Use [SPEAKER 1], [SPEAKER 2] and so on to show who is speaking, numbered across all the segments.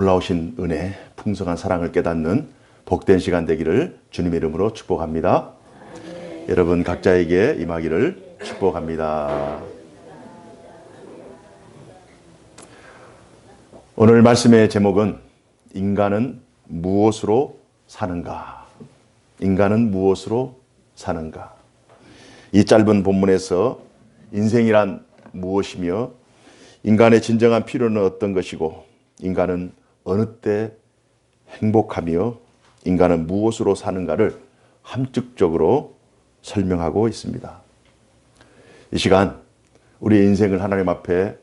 [SPEAKER 1] 놀라우신 은혜, 풍성한 사랑을 깨닫는 복된 시간 되기를 주님의 이름으로 축복합니다. 여러분 각자에게 임하기를 축복합니다. 오늘 말씀의 제목은 인간은 무엇으로 사는가? 인간은 무엇으로 사는가? 이 짧은 본문에서 인생이란 무엇이며 인간의 진정한 필요는 어떤 것이고 인간은 어느 때 행복하며 인간은 무엇으로 사는가를 함축적으로 설명하고 있습니다. 이 시간 우리의 인생을 하나님 앞에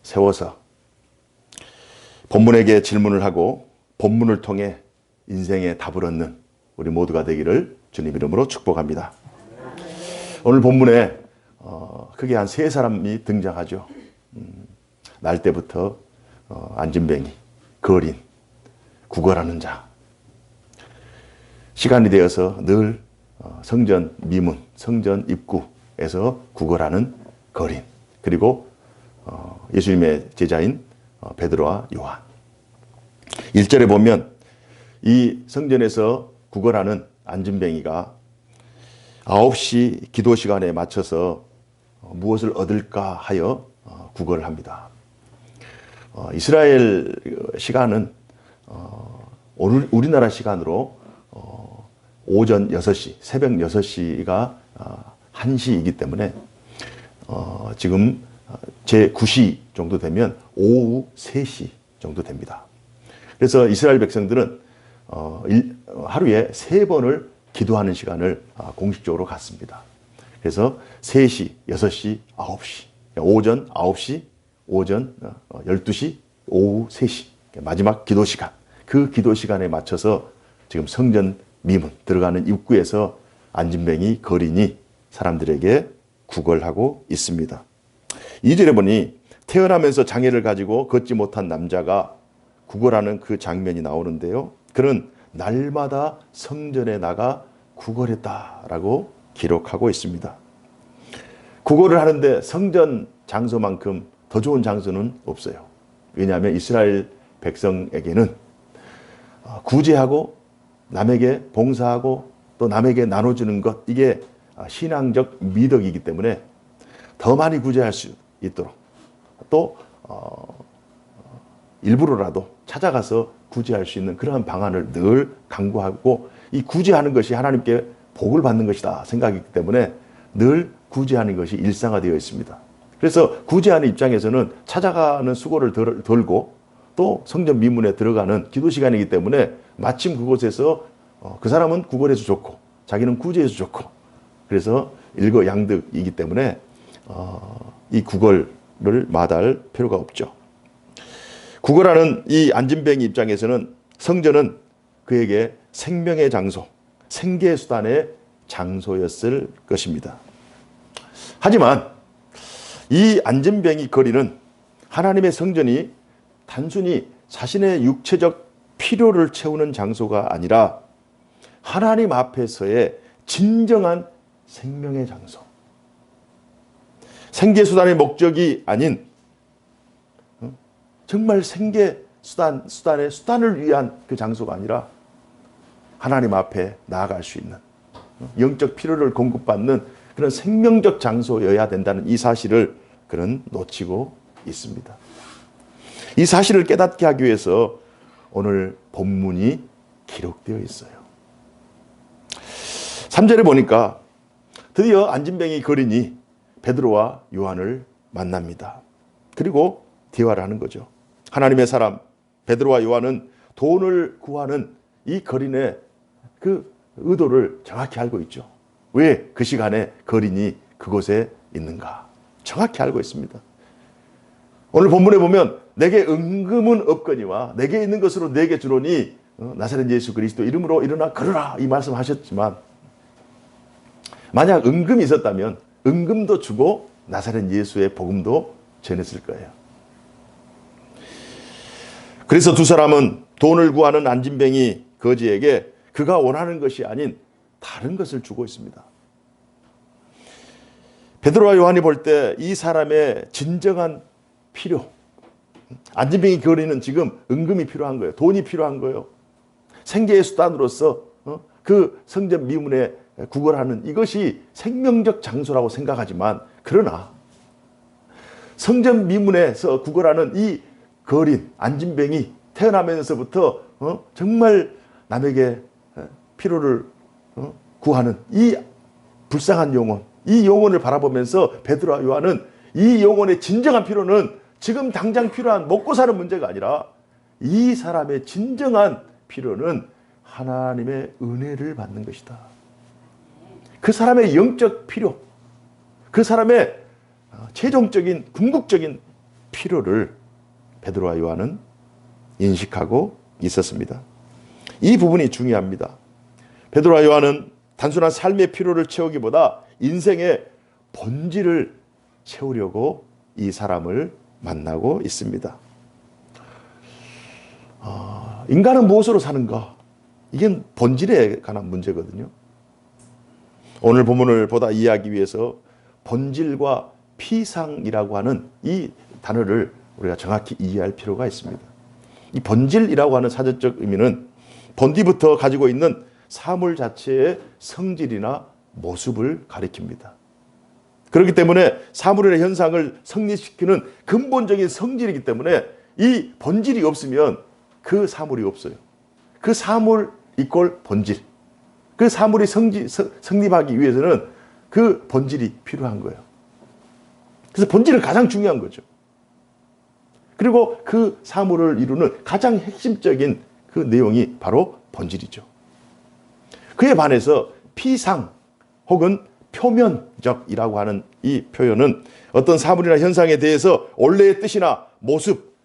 [SPEAKER 1] 세워서 본문에게 질문을 하고 본문을 통해 인생의 답을 얻는 우리 모두가 되기를 주님 이름으로 축복합니다. 오늘 본문에 크게 한 세 사람이 등장하죠. 날 때부터 안진뱅이, 거린, 구걸하는 자. 시간이 되어서 늘 성전 미문, 성전 입구에서 구걸하는 거린, 그리고 예수님의 제자인 베드로와 요한. 1절에 보면 이 성전에서 구걸하는 안진뱅이가 9시 기도 시간에 맞춰서 무엇을 얻을까 하여 구걸을 합니다. 이스라엘 시간은 우리나라 시간으로 오전 6시, 새벽 6시가 1시이기 때문에 지금 제 9시 정도 되면 오후 3시 정도 됩니다. 그래서 이스라엘 백성들은 하루에 3번을 기도하는 시간을 공식적으로 갖습니다. 그래서 3시, 6시, 9시, 오전 9시, 오전 12시, 오후 3시, 마지막 기도 시간. 그 기도 시간에 맞춰서 지금 성전 미문 들어가는 입구에서 안진뱅이 거린이 사람들에게 구걸하고 있습니다. 2절에 보니 태어나면서 장애를 가지고 걷지 못한 남자가 구걸하는 그 장면이 나오는데요. 그는 날마다 성전에 나가 구걸했다라고 기록하고 있습니다. 구걸을 하는데 성전 장소만큼 더 좋은 장소는 없어요. 왜냐하면 이스라엘 백성에게는 구제하고 남에게 봉사하고 또 남에게 나눠주는 것, 이게 신앙적 미덕이기 때문에 더 많이 구제할 수 있도록 또 일부러라도 찾아가서 구제할 수 있는 그러한 방안을 늘 강구하고, 이 구제하는 것이 하나님께 복을 받는 것이다 생각이기 때문에 늘 구제하는 것이 일상화되어 있습니다. 그래서 구제하는 입장에서는 찾아가는 수고를 덜고 또 성전 미문에 들어가는 기도 시간이기 때문에 마침 그곳에서 그 사람은 구걸해서 좋고 자기는 구제해서 좋고, 그래서 일거양득이기 때문에 이 구걸을 마다할 필요가 없죠. 구걸하는 이 안진뱅이 입장에서는 성전은 그에게 생명의 장소, 생계수단의 장소였을 것입니다. 하지만 이 안진뱅이 거리는 하나님의 성전이 단순히 자신의 육체적 필요를 채우는 장소가 아니라 하나님 앞에서의 진정한 생명의 장소, 생계수단의 목적이 아닌 정말 생계수단의 수단을 위한 그 장소가 아니라 하나님 앞에 나아갈 수 있는 영적 필요를 공급받는 그런 생명적 장소여야 된다는 이 사실을 그는 놓치고 있습니다. 이 사실을 깨닫게 하기 위해서 오늘 본문이 기록되어 있어요. 3절에 보니까 드디어 안진뱅이 거린이 베드로와 요한을 만납니다. 그리고 대화를 하는 거죠. 하나님의 사람 베드로와 요한은 돈을 구하는 이 거린의 그 의도를 정확히 알고 있죠. 왜 그 시간에 거린이 그곳에 있는가 정확히 알고 있습니다. 오늘 본문에 보면 내게 은금은 없거니와 내게 있는 것으로 내게 주노니 나사렛 예수 그리스도 이름으로 일어나 걸으라 이 말씀하셨지만, 만약 은금이 있었다면 은금도 주고 나사렛 예수의 복음도 전했을 거예요. 그래서 두 사람은 돈을 구하는 안진뱅이 거지에게 그가 원하는 것이 아닌 다른 것을 주고 있습니다. 베드로와 요한이 볼 때 이 사람의 진정한 필요, 안진뱅이 거리는 지금 은금이 필요한 거예요. 돈이 필요한 거예요. 생계의 수단으로서 그 성전 미문에 구걸하는 이것이 생명적 장소라고 생각하지만, 그러나 성전 미문에서 구걸하는 이 거린 안진뱅이 태어나면서부터 정말 남에게 피로를 구하는 이 불쌍한 영혼, 이 영혼을 바라보면서 베드로와 요한은 이 영혼의 진정한 필요는 지금 당장 필요한 먹고 사는 문제가 아니라 이 사람의 진정한 필요는 하나님의 은혜를 받는 것이다. 그 사람의 영적 필요, 그 사람의 최종적인 궁극적인 필요를 베드로와 요한은 인식하고 있었습니다. 이 부분이 중요합니다. 베드로와 요한은 단순한 삶의 필요를 채우기보다 인생의 본질을 채우려고 이 사람을 만나고 있습니다. 인간은 무엇으로 사는가? 이게 본질에 관한 문제거든요. 오늘 본문을 보다 이해하기 위해서 본질과 피상이라고 하는 이 단어를 우리가 정확히 이해할 필요가 있습니다. 이 본질이라고 하는 사전적 의미는 본디부터 가지고 있는 사물 자체의 성질이나 모습을 가리킵니다. 그렇기 때문에 사물의 현상을 성립시키는 근본적인 성질이기 때문에 이 본질이 없으면 그 사물이 없어요. 그 사물 이꼴 본질. 그 사물이 성립하기 위해서는 그 본질이 필요한 거예요. 그래서 본질은 가장 중요한 거죠. 그리고 그 사물을 이루는 가장 핵심적인 그 내용이 바로 본질이죠. 그에 반해서 피상 혹은 표면적이라고 하는 이 표현은 어떤 사물이나 현상에 대해서 원래의 뜻이나 모습,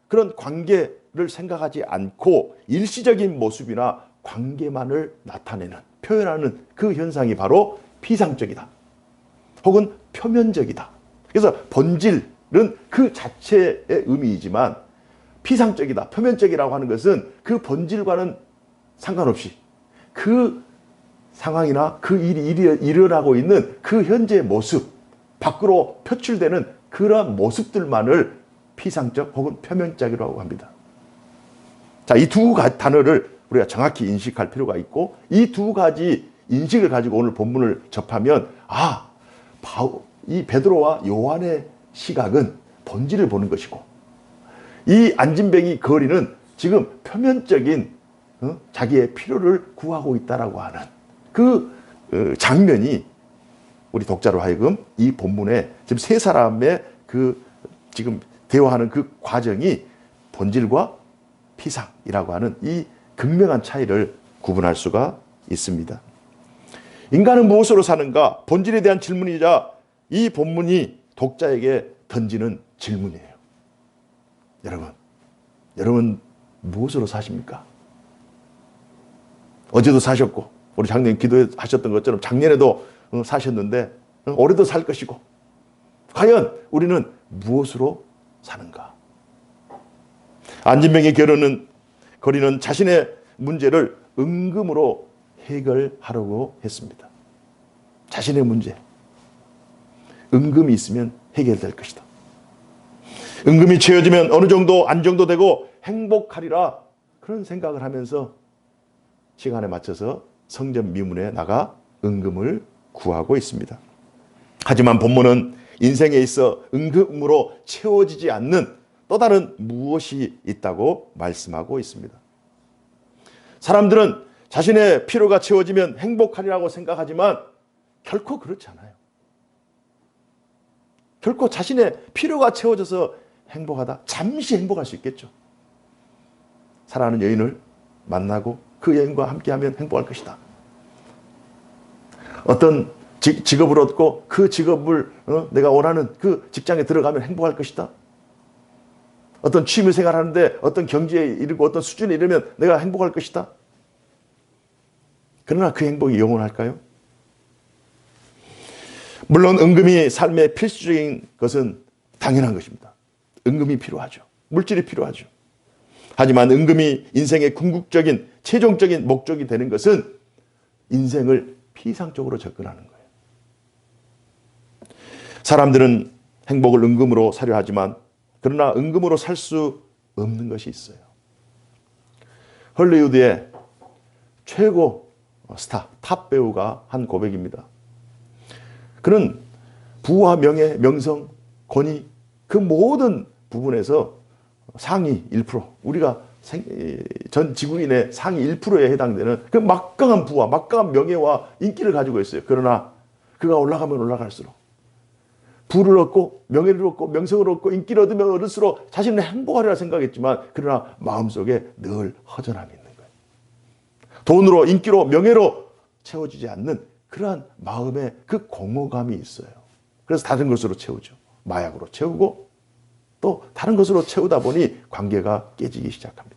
[SPEAKER 1] 그런 관계를 생각하지 않고 일시적인 모습이나 관계만을 나타내는, 표현하는 그 현상이 바로 피상적이다. 혹은 표면적이다. 그래서 본질은 그 자체의 의미이지만 피상적이다, 표면적이라고 하는 것은 그 본질과는 상관없이 그 상황이나 그 일이 일어나고 있는 그 현재의 모습, 밖으로 표출되는 그런 모습들만을 피상적 혹은 표면적이라고 합니다. 자, 이 두 단어를 우리가 정확히 인식할 필요가 있고, 이 두 가지 인식을 가지고 오늘 본문을 접하면 이 베드로와 요한의 시각은 본질을 보는 것이고, 이 안진뱅이 거리는 지금 표면적인 자기의 필요를 구하고 있다라고 하는 그 장면이 우리 독자로 하여금 이 본문에 지금 세 사람의 그 지금 대화하는 그 과정이 본질과 피상이라고 하는 이 극명한 차이를 구분할 수가 있습니다. 인간은 무엇으로 사는가? 본질에 대한 질문이자 이 본문이 독자에게 던지는 질문이에요. 여러분 무엇으로 사십니까? 어제도 사셨고, 우리 작년 기도하셨던 것처럼 작년에도 사셨는데 올해도 살 것이고, 과연 우리는 무엇으로 사는가? 안진뱅이 거리는 자신의 문제를 은금으로 해결하려고 했습니다. 자신의 문제, 은금이 있으면 해결될 것이다. 은금이 채워지면 어느 정도 안정도되고 행복하리라, 그런 생각을 하면서 시간에 맞춰서 성전 미문에 나가 은금을 구하고 있습니다. 하지만 본문은 인생에 있어 은금으로 채워지지 않는 또 다른 무엇이 있다고 말씀하고 있습니다. 사람들은 자신의 필요가 채워지면 행복하리라고 생각하지만 결코 그렇지 않아요. 결코 자신의 필요가 채워져서 행복하다, 잠시 행복할 수 있겠죠. 사랑하는 여인을 만나고 그 여인과 함께하면 행복할 것이다. 어떤 직업을 얻고 그 직업을 내가 원하는 그 직장에 들어가면 행복할 것이다. 어떤 취미생활 하는데 어떤 경지에 이르고 어떤 수준에 이르면 내가 행복할 것이다. 그러나 그 행복이 영원할까요? 물론 은금이 삶의 필수적인 것은 당연한 것입니다. 은금이 필요하죠. 물질이 필요하죠. 하지만 은금이 인생의 궁극적인 최종적인 목적이 되는 것은 인생을 피상적으로 접근하는 거예요. 사람들은 행복을 은금으로 사려 하지만 그러나 은금으로 살 수 없는 것이 있어요. 헐리우드의 최고 스타, 탑 배우가 한 고백입니다. 그는 부와 명예, 명성, 권위 그 모든 부분에서 상위 1%, 우리가 전 지구인의 상위 1%에 해당되는 그 막강한 부와 막강한 명예와 인기를 가지고 있어요. 그러나 그가 올라가면 올라갈수록 부를 얻고 명예를 얻고 명성을 얻고 인기를 얻으면 얻을수록 자신은 행복하리라 생각했지만 그러나 마음속에 늘 허전함이 있는 거예요. 돈으로 인기로 명예로 채워지지 않는 그러한 마음의 그 공허감이 있어요. 그래서 다른 것으로 채우죠. 마약으로 채우고 또 다른 것으로 채우다 보니 관계가 깨지기 시작합니다.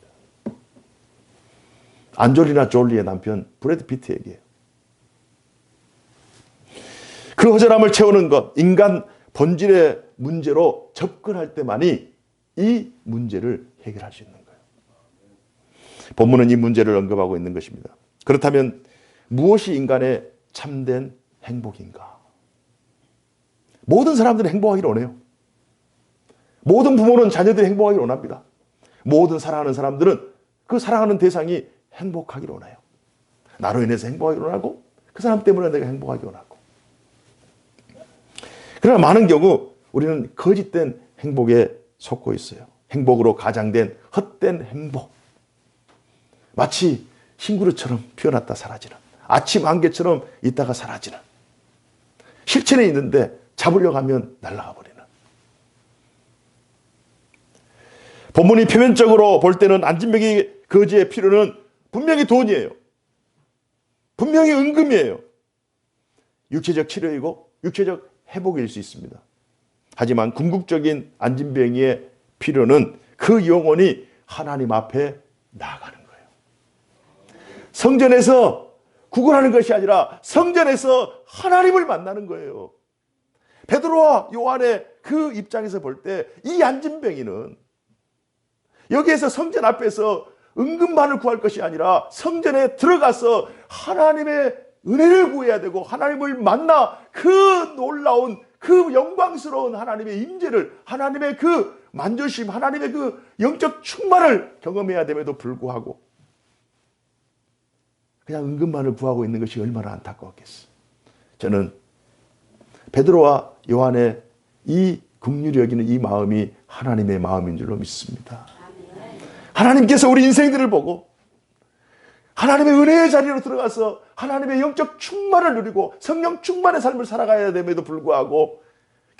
[SPEAKER 1] 안졸리나 졸리의 남편 브래드 피트 얘기예요. 그 허전함을 채우는 것, 인간 본질의 문제로 접근할 때만이 이 문제를 해결할 수 있는 거예요. 본문은 이 문제를 언급하고 있는 것입니다. 그렇다면 무엇이 인간의 참된 행복인가? 모든 사람들은 행복하기를 원해요. 모든 부모는 자녀들이 행복하기를 원합니다. 모든 사랑하는 사람들은 그 사랑하는 대상이 행복하기를 원해요. 나로 인해서 행복하기를 원하고 그 사람 때문에 내가 행복하기를 원하고. 그러나 많은 경우 우리는 거짓된 행복에 속고 있어요. 행복으로 가장된 헛된 행복. 마치 흰구름처럼 피어났다 사라지는, 아침 안개처럼 있다가 사라지는, 실체는 있는데 잡으려고 하면 날아가 버리는. 본문이 표면적으로 볼 때는 안진뱅이 거지의 필요는 분명히 돈이에요. 분명히 은금이에요. 육체적 치료이고 육체적 회복일 수 있습니다. 하지만 궁극적인 안진뱅이의 필요는 그 영혼이 하나님 앞에 나아가는 거예요. 성전에서 구걸하는 것이 아니라 성전에서 하나님을 만나는 거예요. 베드로와 요한의 그 입장에서 볼 때 이 안진뱅이는 여기에서 성전 앞에서 은금만을 구할 것이 아니라 성전에 들어가서 하나님의 은혜를 구해야 되고 하나님을 만나 그 놀라운 그 영광스러운 하나님의 임재를, 하나님의 그 만조심, 하나님의 그 영적 충만을 경험해야 됨에도 불구하고 그냥 은금만을 구하고 있는 것이 얼마나 안타까웠겠어요. 저는 베드로와 요한의 이 긍휼히 여기는 이 마음이 하나님의 마음인 줄로 믿습니다. 하나님께서 우리 인생들을 보고 하나님의 은혜의 자리로 들어가서 하나님의 영적 충만을 누리고 성령 충만의 삶을 살아가야 됨에도 불구하고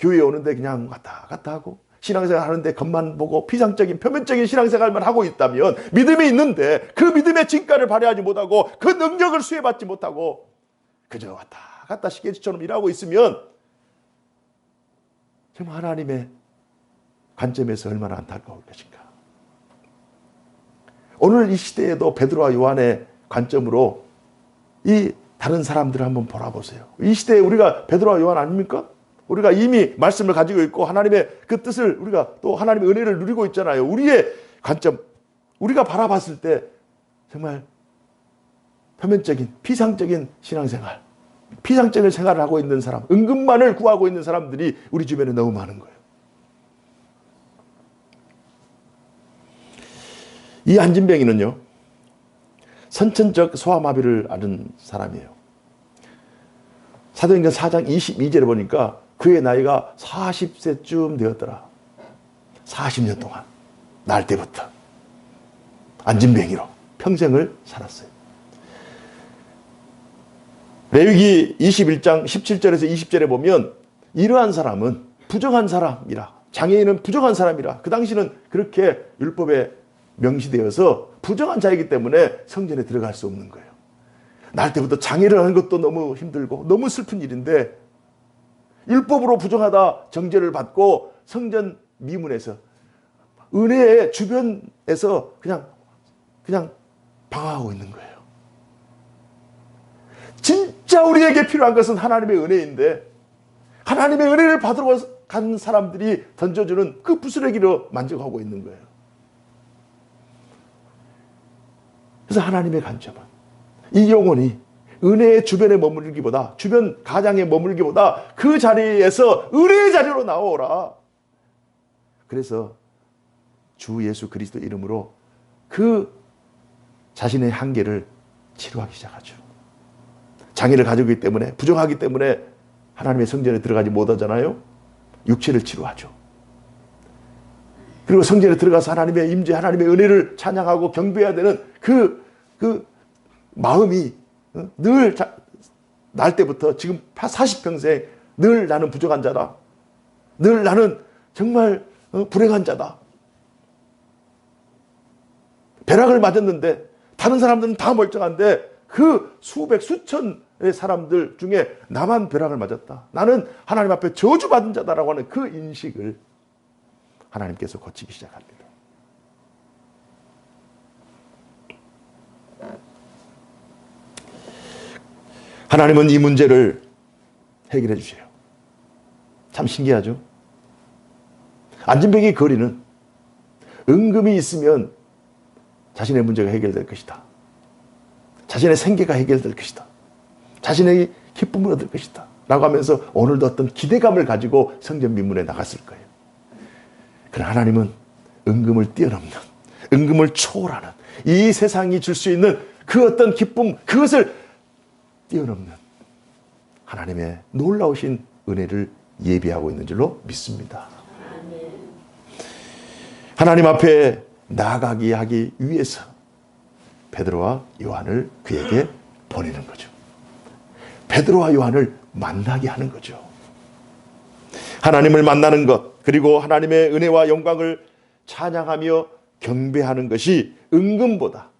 [SPEAKER 1] 교회에 오는데 그냥 왔다 갔다 하고 신앙생활 하는데 겉만 보고 피상적인 표면적인 신앙생활만 하고 있다면, 믿음이 있는데 그 믿음의 진가를 발휘하지 못하고 그 능력을 수혜받지 못하고 그저 왔다 갔다 시계처럼 일하고 있으면 정말 하나님의 관점에서 얼마나 안타까울 것인가. 오늘 이 시대에도 베드로와 요한의 관점으로 이 다른 사람들을 한번 보라보세요. 이 시대에 우리가 베드로와 요한 아닙니까? 우리가 이미 말씀을 가지고 있고 하나님의 그 뜻을 우리가 또 하나님의 은혜를 누리고 있잖아요. 우리의 관점, 우리가 바라봤을 때 정말 표면적인 피상적인 신앙생활, 피상적인 생활을 하고 있는 사람, 은금만을 구하고 있는 사람들이 우리 주변에 너무 많은 거예요. 이 안진뱅이는요, 선천적 소아마비를 앓은 사람이에요. 사도행전 4장 22절에 보니까 그의 나이가 40세쯤 되었더라. 40년 동안 날 때부터 안진뱅이로 평생을 살았어요. 레위기 21장 17절에서 20절에 보면 이러한 사람은 부정한 사람이라, 장애인은 부정한 사람이라, 그 당시는 그렇게 율법에 명시되어서 부정한 자이기 때문에 성전에 들어갈 수 없는 거예요. 날 때부터 장애를 하는 것도 너무 힘들고 너무 슬픈 일인데 율법으로 부정하다 정죄를 받고 성전 미문에서 은혜의 주변에서 그냥 방황하고 있는 거예요. 진짜 우리에게 필요한 것은 하나님의 은혜인데 하나님의 은혜를 받으러 간 사람들이 던져주는 그 부스러기로 만족하고 있는 거예요. 그래서 하나님의 관점은 이 영혼이 은혜의 주변에 머물기보다, 주변 가장에 머물기보다 그 자리에서 은혜의 자리로 나오라. 그래서 주 예수 그리스도 이름으로 그 자신의 한계를 치료하기 시작하죠. 장애를 가지고 있기 때문에, 부정하기 때문에 하나님의 성전에 들어가지 못하잖아요. 육체를 치료하죠. 그리고 성전에 들어가서 하나님의 임재, 하나님의 은혜를 찬양하고 경배해야 되는 그 마음이 늘 날 때부터 지금 40평생 늘 나는 부족한 자다. 늘 나는 정말 불행한 자다. 벼락을 맞았는데 다른 사람들은 다 멀쩡한데 그 수백 수천의 사람들 중에 나만 벼락을 맞았다. 나는 하나님 앞에 저주받은 자다라고 하는 그 인식을 하나님께서 고치기 시작합니다. 하나님은 이 문제를 해결해 주세요. 참 신기하죠? 안진뱅이 거리는 은금이 있으면 자신의 문제가 해결될 것이다. 자신의 생계가 해결될 것이다. 자신의 기쁨을 얻을 것이다. 라고 하면서 오늘도 어떤 기대감을 가지고 성전 민문에 나갔을 거예요. 그러나 하나님은 은금을 뛰어넘는, 은금을 초월하는, 이 세상이 줄 수 있는 그 어떤 기쁨, 그것을 뛰어넘는 하나님의 놀라우신 은혜를 예비하고 있는 줄로 믿습니다. 하나님 앞에 나아가게 하기 위해서 베드로와 요한을 그에게 보내는 거죠. 베드로와 요한을 만나게 하는 거죠. 하나님을 만나는 것, 그리고 하나님의 은혜와 영광을 찬양하며 경배하는 것이 은금보다,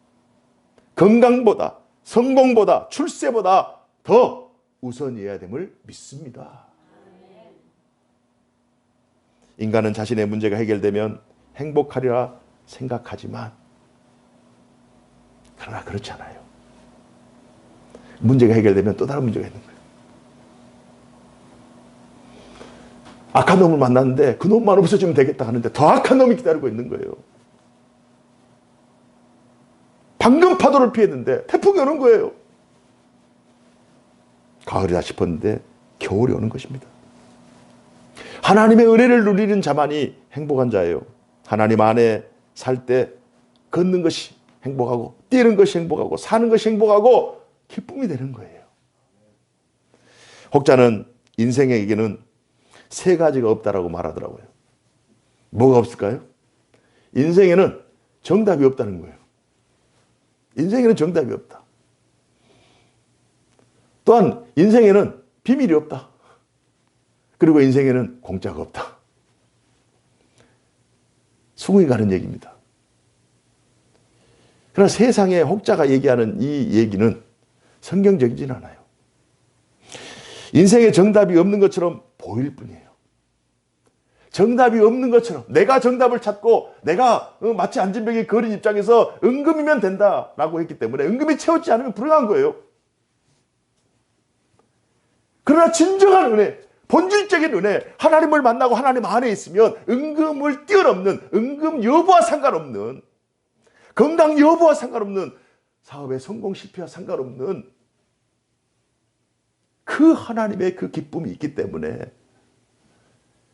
[SPEAKER 1] 건강보다, 성공보다, 출세보다 더 우선이어야 됨을 믿습니다. 인간은 자신의 문제가 해결되면 행복하리라 생각하지만 그러나 그렇지 않아요. 문제가 해결되면 또 다른 문제가 있는 거예요. 악한 놈을 만났는데 그 놈만 없어지면 되겠다 하는데 더 악한 놈이 기다리고 있는 거예요. 방금 파도를 피했는데 태풍이 오는 거예요. 가을이다 싶었는데 겨울이 오는 것입니다. 하나님의 은혜를 누리는 자만이 행복한 자예요. 하나님 안에 살 때 걷는 것이 행복하고, 뛰는 것이 행복하고, 사는 것이 행복하고 기쁨이 되는 거예요. 혹자는 인생에게는 세 가지가 없다라고 말하더라고요. 뭐가 없을까요? 인생에는 정답이 없다는 거예요. 인생에는 정답이 없다. 또한 인생에는 비밀이 없다. 그리고 인생에는 공짜가 없다. 수긍이 가는 얘기입니다. 그러나 세상에 혹자가 얘기하는 이 얘기는 성경적이진 않아요. 인생에 정답이 없는 것처럼 보일 뿐이에요. 정답이 없는 것처럼 내가 정답을 찾고 내가 마치 안진뱅이 거린 입장에서 은금이면 된다라고 했기 때문에 은금이 채워지지 않으면 불행한 거예요. 그러나 진정한 은혜, 본질적인 은혜, 하나님을 만나고 하나님 안에 있으면 은금을 뛰어넘는, 은금 여부와 상관없는, 건강 여부와 상관없는, 사업의 성공 실패와 상관없는 그 하나님의 그 기쁨이 있기 때문에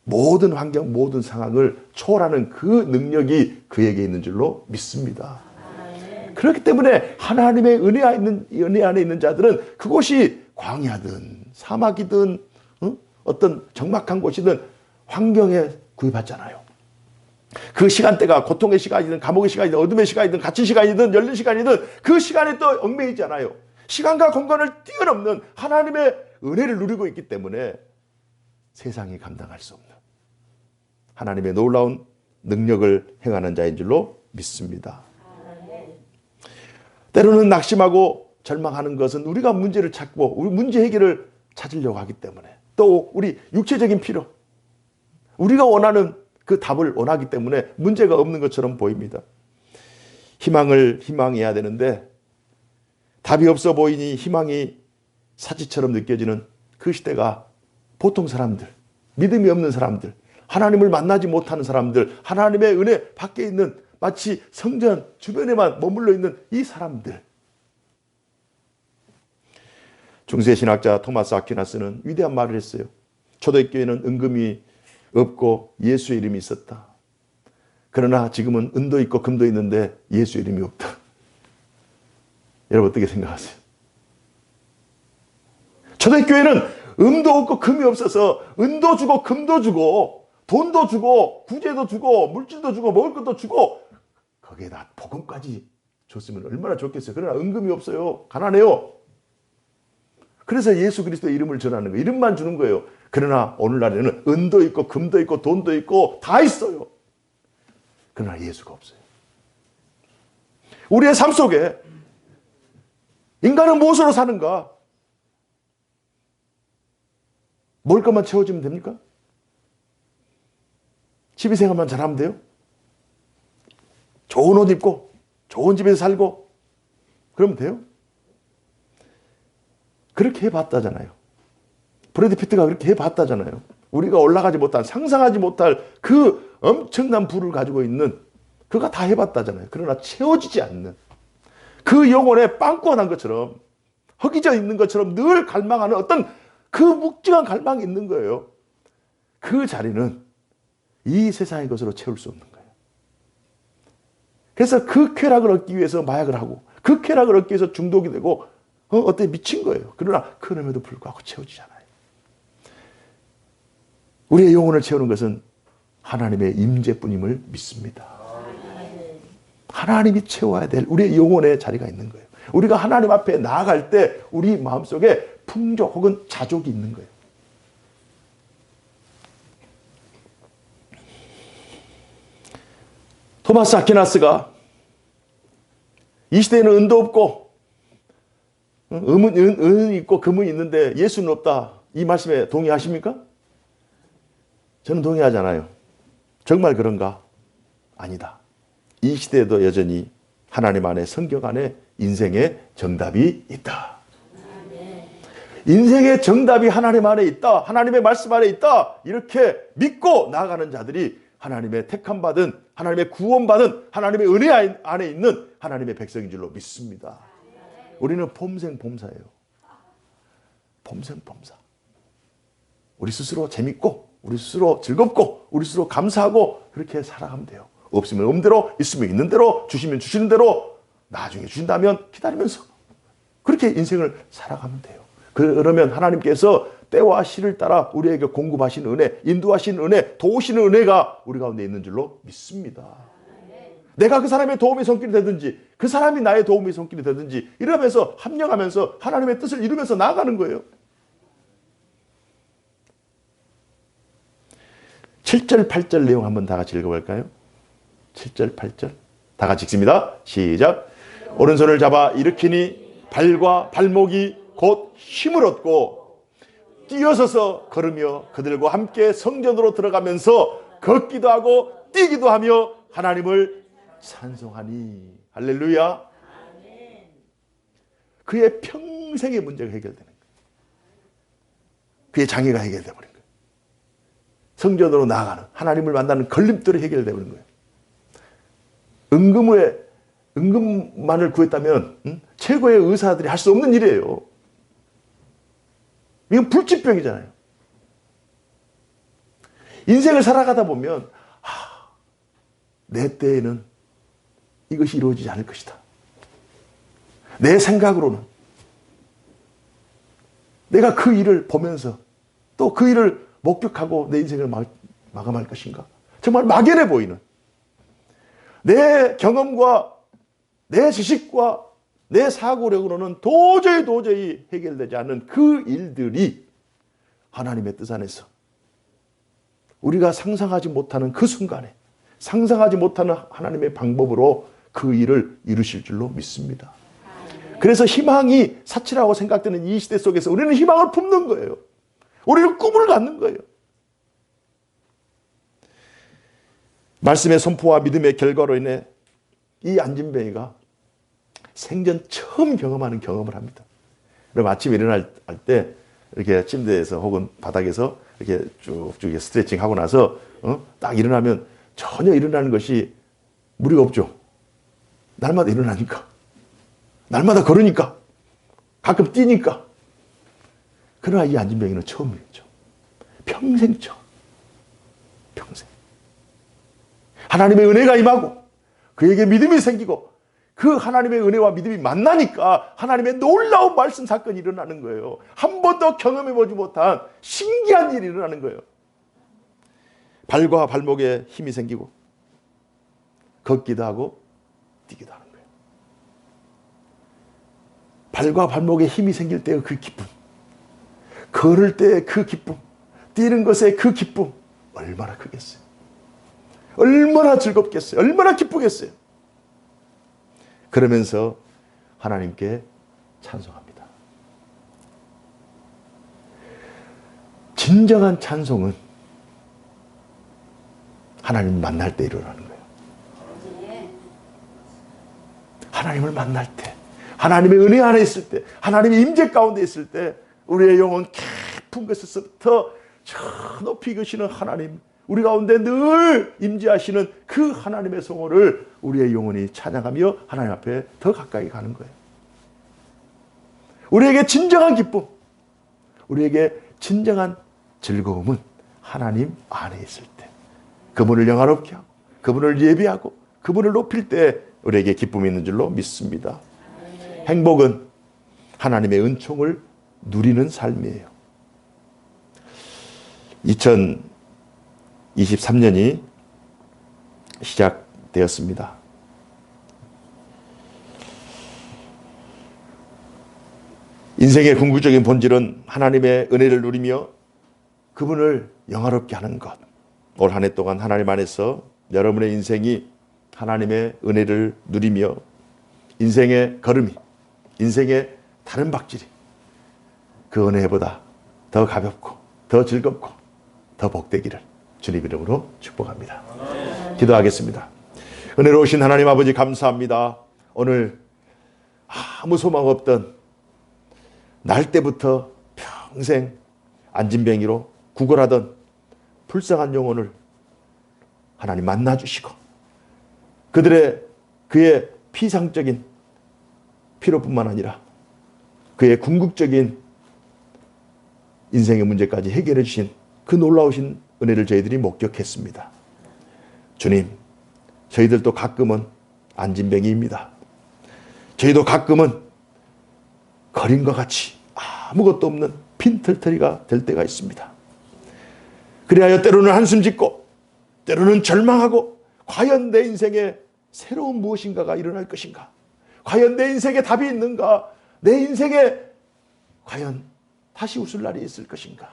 [SPEAKER 1] 모든 환경, 모든 상황을 초월하는 그 능력이 그에게 있는 줄로 믿습니다. 그렇기 때문에 하나님의 은혜 안에 있는 자들은 그곳이 광야든 사막이든 어떤 적막한 곳이든 환경에 구애받잖아요. 그 시간대가 고통의 시간이든 감옥의 시간이든 어둠의 시간이든 갇힌 시간이든 열린 시간이든 그 시간에 또 얽매이잖아요. 시간과 공간을 뛰어넘는 하나님의 은혜를 누리고 있기 때문에 세상이 감당할 수 없는 하나님의 놀라운 능력을 행하는 자인 줄로 믿습니다. 때로는 낙심하고 절망하는 것은 우리가 문제를 찾고 우리 문제 해결을 찾으려고 하기 때문에, 또 우리 육체적인 필요, 우리가 원하는 그 답을 원하기 때문에 문제가 없는 것처럼 보입니다. 희망해야 되는데 답이 없어 보이니 희망이 사치처럼 느껴지는 그 시대가 보통 사람들, 믿음이 없는 사람들, 하나님을 만나지 못하는 사람들, 하나님의 은혜 밖에 있는 마치 성전 주변에만 머물러 있는 이 사람들. 중세 신학자 토마스 아퀴나스는 위대한 말을 했어요. 초대교회는 은금이 없고 예수의 이름이 있었다. 그러나 지금은 은도 있고 금도 있는데 예수 이름이 없다. 여러분 어떻게 생각하세요? 초대교회는 은도 없고 금이 없어서 은도 주고 금도 주고 돈도 주고 구제도 주고 물질도 주고 먹을 것도 주고 거기에다 복음까지 줬으면 얼마나 좋겠어요. 그러나 은금이 없어요. 가난해요. 그래서 예수 그리스도의 이름을 전하는 거예요. 이름만 주는 거예요. 그러나 오늘날에는 은도 있고 금도 있고 돈도 있고 다 있어요. 그러나 예수가 없어요. 우리의 삶 속에 인간은 무엇으로 사는가? 먹을 것만 채워주면 됩니까? 취미생활만 잘하면 돼요? 좋은 옷 입고 좋은 집에서 살고 그러면 돼요? 그렇게 해봤다잖아요. 브래드 피트가 그렇게 해봤다잖아요. 우리가 올라가지 못한, 상상하지 못할 그 엄청난 부를 가지고 있는 그가 다 해봤다잖아요. 그러나 채워지지 않는 그 영혼에 빵꾸가 난 것처럼 허기져 있는 것처럼 늘 갈망하는 어떤 그 묵직한 갈망이 있는 거예요. 그 자리는 이 세상의 것으로 채울 수 없는 거예요. 그래서 그 쾌락을 얻기 위해서 마약을 하고 그 쾌락을 얻기 위해서 중독이 되고 어때 미친 거예요. 그러나 그럼에도 불구하고 채워지지 않아요. 우리의 영혼을 채우는 것은 하나님의 임재뿐임을 믿습니다. 하나님이 채워야 될 우리의 영혼의 자리가 있는 거예요. 우리가 하나님 앞에 나아갈 때 우리 마음속에 풍족 혹은 자족이 있는 거예요. 토마스 아퀴나스가 이 시대에는 은도 없고 은은 있고 금은 있는데 예수는 없다. 이 말씀에 동의하십니까? 저는 동의하지 않아요. 정말 그런가? 아니다. 이 시대에도 여전히 하나님 안에 성경 안에 인생의 정답이 있다. 인생의 정답이 하나님 안에 있다. 하나님의 말씀 안에 있다. 이렇게 믿고 나아가는 자들이 하나님의 택함받은, 하나님의 구원받은, 하나님의 은혜 안에 있는 하나님의 백성인 줄로 믿습니다. 우리는 폼생폼사예요. 폼생폼사. 우리 스스로 재밌고 우리 스스로 즐겁고 우리 스스로 감사하고 그렇게 살아가면 돼요. 없으면 없는 대로, 있으면 있는 대로, 주시면 주시는 대로, 나중에 주신다면 기다리면서 그렇게 인생을 살아가면 돼요. 그러면 하나님께서 때와 시를 따라 우리에게 공급하신 은혜, 인도하신 은혜, 도우시는 은혜가 우리 가운데 있는 줄로 믿습니다. 내가 그 사람의 도움의 손길이 되든지 그 사람이 나의 도움의 손길이 되든지 이러면서 합력하면서 하나님의 뜻을 이루면서 나아가는 거예요. 7절, 8절 내용 한번 다 같이 읽어볼까요? 7절, 8절 다 같이 읽습니다. 시작. 오른손을 잡아 일으키니 발과 발목이 곧 힘을 얻고 뛰어서서 걸으며 그들과 함께 성전으로 들어가면서 걷기도 하고 뛰기도 하며 하나님을 찬송하니. 할렐루야. 그의 평생의 문제가 해결되는 거예요. 그의 장애가 해결되어 버린 거예요. 성전으로 나아가는 하나님을 만나는 걸림돌이 해결되어 버린 거예요. 은금만을 구했다면 최고의 의사들이 할 수 없는 일이에요. 이건 불치병이잖아요. 인생을 살아가다 보면 내 때에는 이것이 이루어지지 않을 것이다. 내 생각으로는 내가 그 일을 보면서 또 그 일을 목격하고 내 인생을 마감할 것인가. 정말 막연해 보이는 내 경험과 내 지식과 내 사고력으로는 도저히 해결되지 않는 그 일들이 하나님의 뜻 안에서 우리가 상상하지 못하는 그 순간에 상상하지 못하는 하나님의 방법으로 그 일을 이루실 줄로 믿습니다. 그래서 희망이 사치라고 생각되는 이 시대 속에서 우리는 희망을 품는 거예요. 우리는 꿈을 갖는 거예요. 말씀의 선포와 믿음의 결과로 인해 이 안진뱅이가 생전 처음 경험하는 경험을 합니다. 그럼 아침에 일어날 때 이렇게 침대에서 혹은 바닥에서 이렇게 쭉쭉 스트레칭 하고 나서 딱 일어나면 전혀 일어나는 것이 무리가 없죠. 날마다 일어나니까. 날마다 걸으니까. 가끔 뛰니까. 그러나 이 안진뱅이는 처음이었죠. 평생 처음. 평생. 하나님의 은혜가 임하고 그에게 믿음이 생기고 그 하나님의 은혜와 믿음이 만나니까 하나님의 놀라운 말씀 사건이 일어나는 거예요. 한 번도 경험해보지 못한 신기한 일이 일어나는 거예요. 발과 발목에 힘이 생기고 걷기도 하고 뛰기도 하는 거예요. 발과 발목에 힘이 생길 때의 그 기쁨, 걸을 때의 그 기쁨, 뛰는 것의 그 기쁨 얼마나 크겠어요. 얼마나 즐겁겠어요. 얼마나 기쁘겠어요. 그러면서 하나님께 찬송합니다. 진정한 찬송은 하나님 만날 때 일어나는 거예요. 하나님을 만날 때, 하나님의 은혜 안에 있을 때, 하나님의 임재 가운데 있을 때 우리의 영혼 깊은 곳에서부터 저 높이 계시는 하나님, 우리 가운데 늘 임재하시는 그 하나님의 성호를 우리의 영혼이 찬양하며 하나님 앞에 더 가까이 가는 거예요. 우리에게 진정한 기쁨, 우리에게 진정한 즐거움은 하나님 안에 있을 때, 그분을 영화롭게 하고 그분을 예배하고 그분을 높일 때 우리에게 기쁨이 있는 줄로 믿습니다. 행복은 하나님의 은총을 누리는 삶이에요. 2023년이 시작되었습니다. 인생의 궁극적인 본질은 하나님의 은혜를 누리며 그분을 영화롭게 하는 것. 올 한 해 동안 하나님 안에서 여러분의 인생이 하나님의 은혜를 누리며 인생의 걸음이, 인생의 다른 박질이 그 은혜보다 더 가볍고 더 즐겁고 더 복되기를 주님 이름으로 축복합니다. 기도하겠습니다. 은혜로우신 하나님 아버지 감사합니다. 오늘 아무 소망 없던 날 때부터 평생 안진뱅이로 구걸하던 불쌍한 영혼을 하나님 만나주시고 그의 피상적인 필요뿐만 아니라 그의 궁극적인 인생의 문제까지 해결해 주신 그 놀라우신 은혜를 저희들이 목격했습니다. 주님, 저희들도 가끔은 안진뱅이입니다. 저희도 가끔은 거린과 같이 아무것도 없는 빈털터리가 될 때가 있습니다. 그리하여 때로는 한숨 짓고 때로는 절망하고 과연 내 인생에 새로운 무엇인가가 일어날 것인가? 과연 내 인생에 답이 있는가? 내 인생에 과연 다시 웃을 날이 있을 것인가?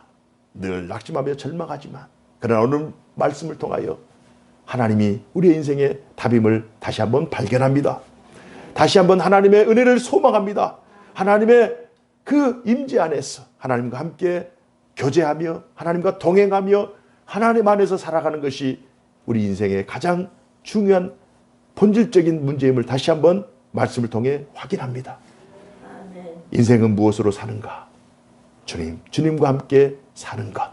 [SPEAKER 1] 늘 낙심하며 절망하지만 그러나 오늘 말씀을 통하여 하나님이 우리의 인생의 답임을 다시 한번 발견합니다. 다시 한번 하나님의 은혜를 소망합니다. 하나님의 그 임재 안에서 하나님과 함께 교제하며 하나님과 동행하며 하나님 안에서 살아가는 것이 우리 인생의 가장 중요한 본질적인 문제임을 다시 한번 말씀을 통해 확인합니다. 인생은 무엇으로 사는가? 주님과 함께 사는 것.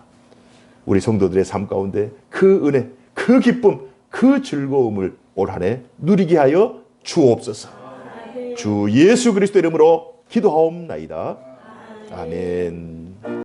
[SPEAKER 1] 우리 성도들의 삶 가운데 그 은혜, 그 기쁨, 그 즐거움을 올 한 해 누리게 하여 주옵소서. 주 예수 그리스도 이름으로 기도하옵나이다. 아멘.